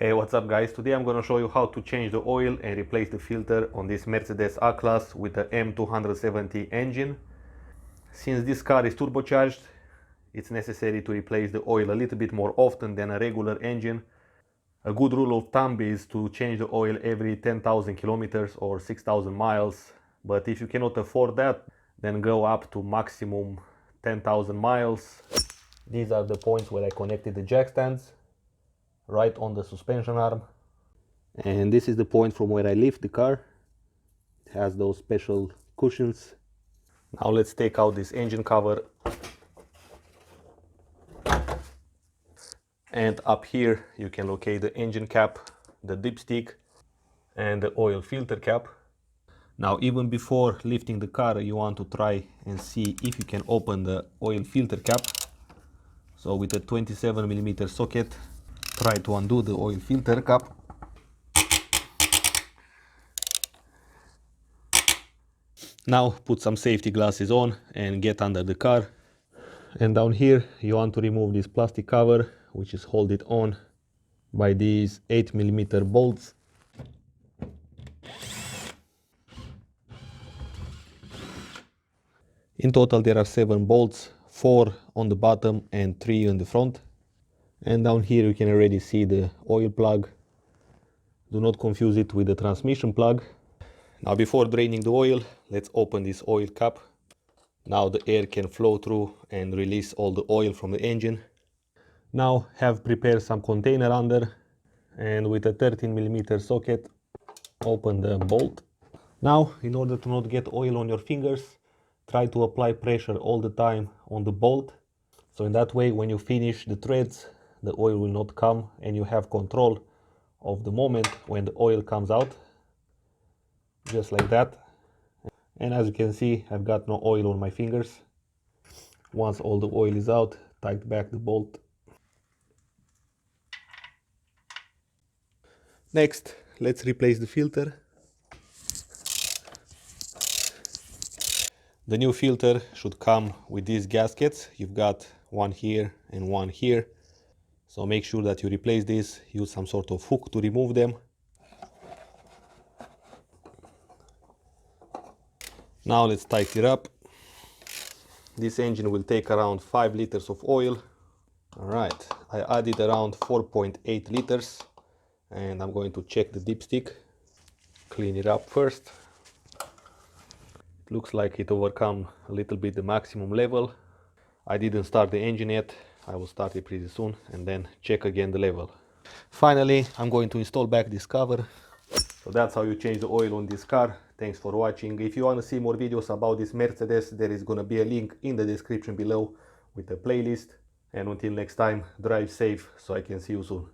Hey, what's up guys? Today I'm going to show you how to change the oil and replace the filter on this Mercedes A-Class with the M270 engine. Since this car is turbocharged, it's necessary to replace the oil a little bit more often than a regular engine. A good rule of thumb is to change the oil every 10,000 kilometers or 6,000 miles. But if you cannot afford that, then go up to maximum 10,000 miles. These are the points where I connected the jack stands, right on the suspension arm, and this is the point from where I lift the car. It has those special cushions. Now let's take out this engine cover, and up here you can locate the engine cap, the dipstick, and the oil filter cap. Now, even before lifting the car, you want to try and see if you can open the oil filter cap. So with a 27mm socket, try to undo the oil filter cap. Now put some safety glasses on and get under the car. And down here you want to remove this plastic cover, which is hold it on by these 8mm bolts. In total there are 7 bolts, 4 on the bottom and 3 on the front. And down here you can already see the oil plug. Do not confuse it with the transmission plug. Now, before draining the oil, let's open this oil cap. Now the air can flow through and release all the oil from the engine. Now have prepared some container under, and with a 13mm socket, open the bolt. Now, in order to not get oil on your fingers, try to apply pressure all the time on the bolt. So in that way, when you finish the threads, the oil will not come and you have control of the moment when the oil comes out. Just like that. And as you can see, I've got no oil on my fingers. Once all the oil is out, tighten back the bolt. Next, let's replace the filter. The new filter should come with these gaskets. You've got one here and one here. So make sure that you replace this. Use some sort of hook to remove them. Now let's tighten it up. This engine will take around 5 liters of oil. Alright, I added around 4.8 liters and I'm going to check the dipstick. Clean it up first. It looks like it overcome a little bit the maximum level. I didn't start the engine yet. I will start it pretty soon and then check again the level. Finally, I'm going to install back this cover. So that's how you change the oil on this car. Thanks for watching. If you want to see more videos about this Mercedes, there is going to be a link in the description below with a playlist. And until next time, drive safe so I can see you soon.